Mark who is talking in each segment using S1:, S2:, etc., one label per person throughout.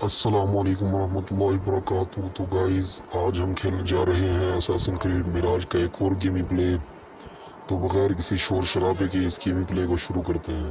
S1: السلام علیکم ورحمۃ اللہ وبرکاتہ. تو گائز آج ہم کھیلنے جا رہے ہیں اساسن کریڈ میراج کا ایک اور گیمی پلے. تو بغیر کسی شور شرابے کے اس گیمی پلے کو شروع کرتے ہیں.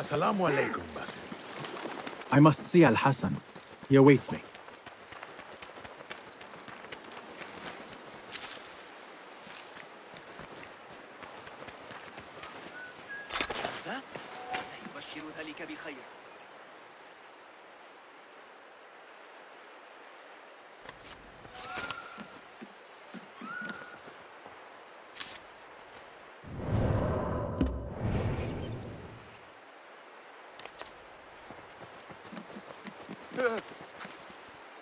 S2: Assalamu alaikum, Basim.
S3: I must see Al-Hassan. He awaits me.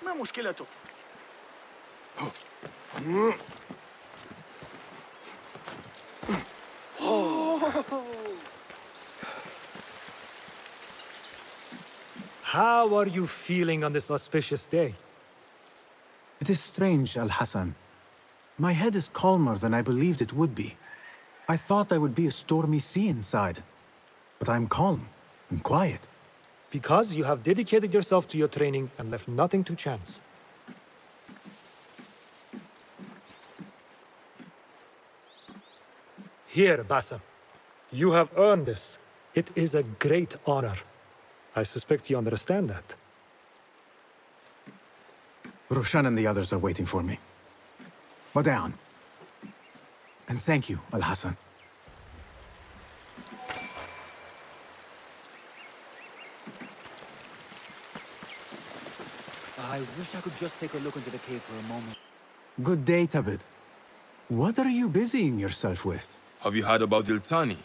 S2: ما مشكلته؟
S4: How are you feeling on this auspicious day?
S3: It is strange, Al-Hassan. My head is calmer than I believed it would be. I thought I would be a stormy sea inside. But I'm calm and quiet.
S4: Because you have dedicated yourself to your training and left nothing to chance. Here, Basim. You have earned this. It is a great honor. I suspect you understand that.
S3: Roshan and the others are waiting for me. Bow down. And thank you, Al-Hassan.
S5: I wish I could just take a look into the cave for a moment.
S3: Good day, Tabid. What are you busying yourself with?
S6: Have you heard about Iltani?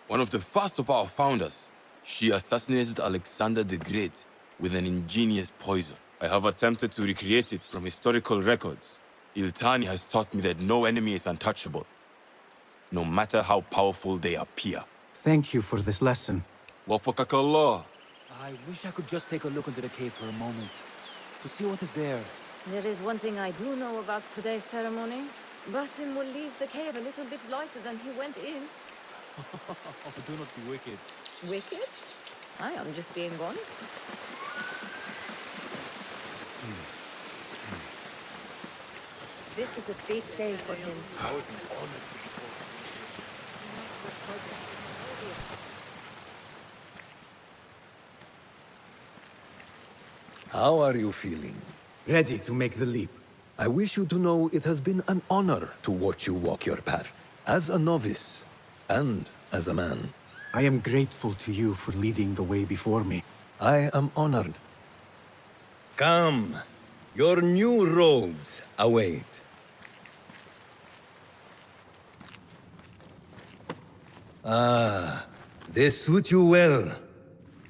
S6: One of the first of our founders. She assassinated Alexander the Great with an ingenious poison. I have attempted to recreate it from historical records. Iltani has taught me that no enemy is untouchable, no matter how powerful they appear.
S3: Thank you for this lesson.
S6: Wafakakallah.
S5: I wish I could just take a look into the cave for a moment, to see what is there.
S7: There is one thing I do know about today's ceremony. Basim will leave the cave a little bit lighter than he went in.
S5: Do not be wicked.
S7: Wicked? I am just being honest. This is a big day for him.
S8: How are you feeling?
S3: Ready to make the leap.
S8: I wish you to know it has been an honor to watch you walk your path, as a novice and as a man.
S3: I am grateful to you for leading the way before me.
S8: I am honored. Come, your new robes await. Ah, They suit you well.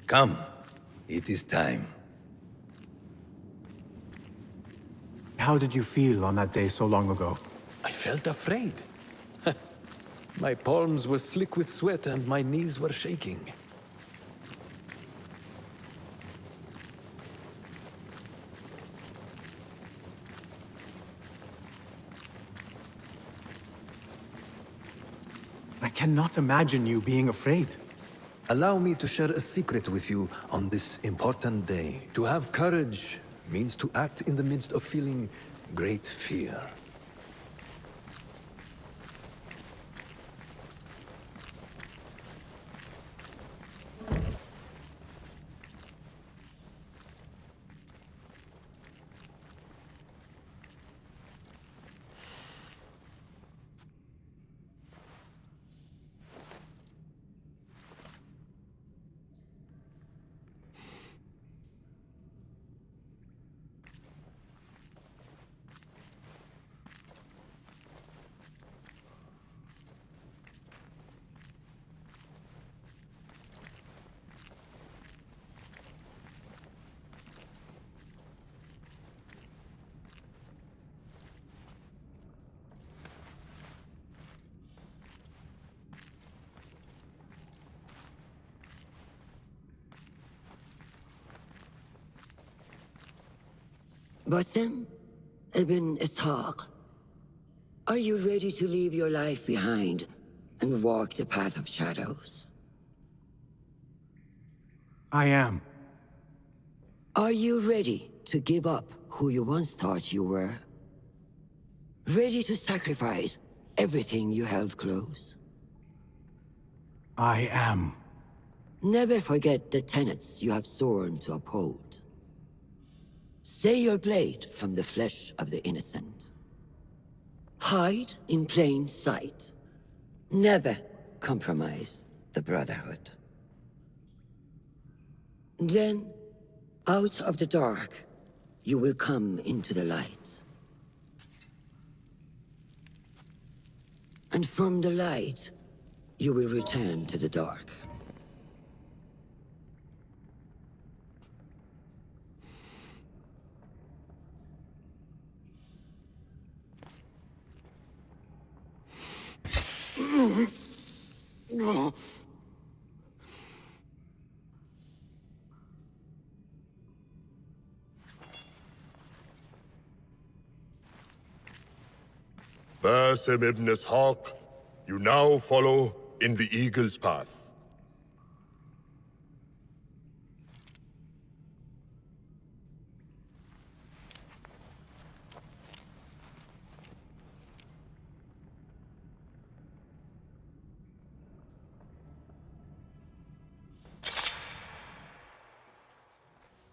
S8: Come, it is time.
S3: How did you feel on that day so long ago?
S8: I felt afraid. My palms were slick with sweat and my knees were shaking.
S3: I cannot imagine you being afraid.
S8: Allow me to share a secret with you on this important day. To have courage means to act in the midst of feeling great fear.
S9: Basim ibn Ishaq, are you ready to leave your life behind and walk the path of shadows?
S3: I am.
S9: Are you ready to give up who you once thought you were? Ready to sacrifice everything you held close?
S3: I am.
S9: Never forget the tenets you have sworn to uphold. Stay your blade from the flesh of the innocent. Hide in plain sight. Never compromise the Brotherhood. Then, out of the dark, you will come into the light. And from the light, you will return to the dark.
S10: Basim ibn Ishaq, you now follow in the Eagle's path.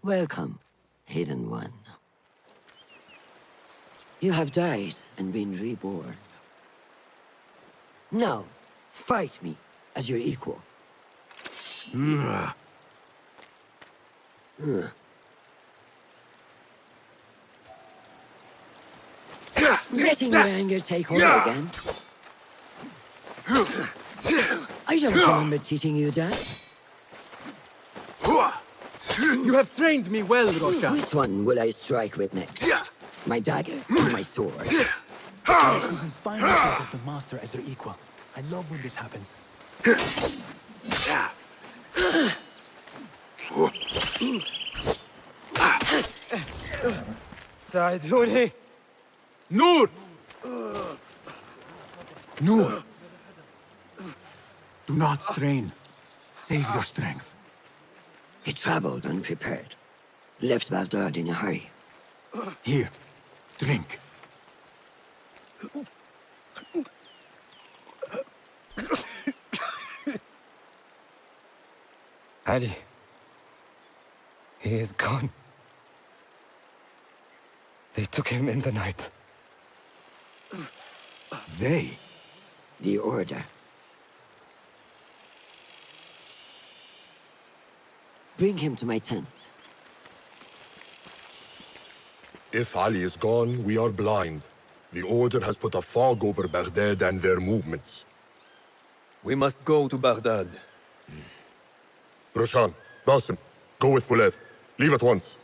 S9: Welcome, Hidden One. You have died and been reborn. Now, fight me as your equal. Letting your anger take hold again? I don't remember teaching you that.
S3: You have trained me well, Rosha.
S9: Which one will I strike with next? My dagger or my sword?
S5: You can find yourself as the master as your equal. I love when this happens.
S4: ساعدوني.
S3: Noor! Noor! Do not strain. Save your strength.
S9: He traveled unprepared. Left Baghdad in a hurry.
S3: Here, drink.
S4: Ali. He is gone. They took him in the night.
S3: They?
S9: The Order. Bring him to my tent.
S10: If Ali is gone, we are blind. The Order has put a fog over Baghdad and their movements.
S8: We must go to Baghdad.
S10: Roshan, Basim, go with Fulad. Leave at once.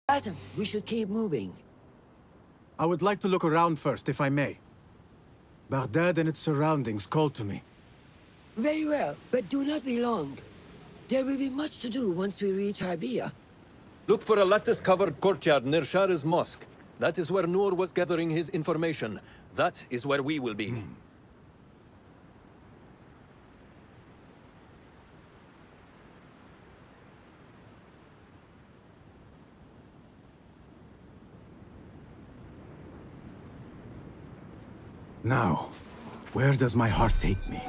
S9: Basim, we should keep moving.
S3: I would like to look around first, if I may. Baghdad and its surroundings call to me.
S9: Very well, but do not be long. There will be much to do once we reach Harbiya.
S8: Look for a lattice-covered courtyard near Shah's mosque. That is where Noor was gathering his information. That is where we will be.
S3: Now, where does my heart take me?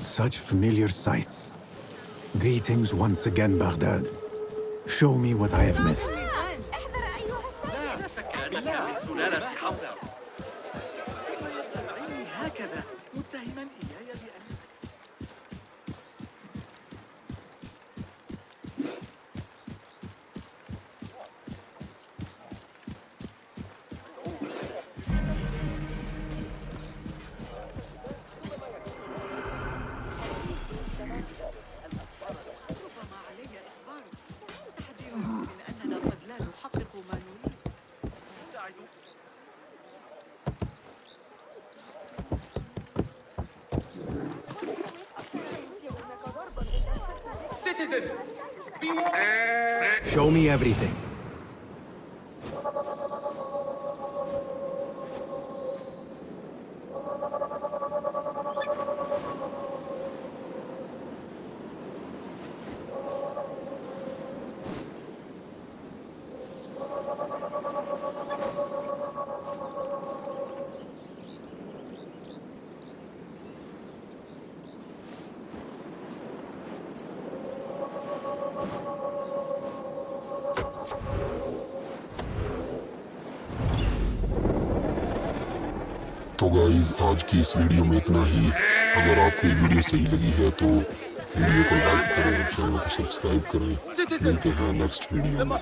S3: Such familiar sights. Greetings once again, Baghdad. Show me what I have missed. Show me everything.
S1: تو guys آج کی اس video میں اتنا ہی. اگر آپ کو یہ video صحیح لگی ہے تو ویڈیو کو لائک کریں, چینل کو سبسکرائب کریں. ملتے ہیں نیکسٹ ویڈیو میں.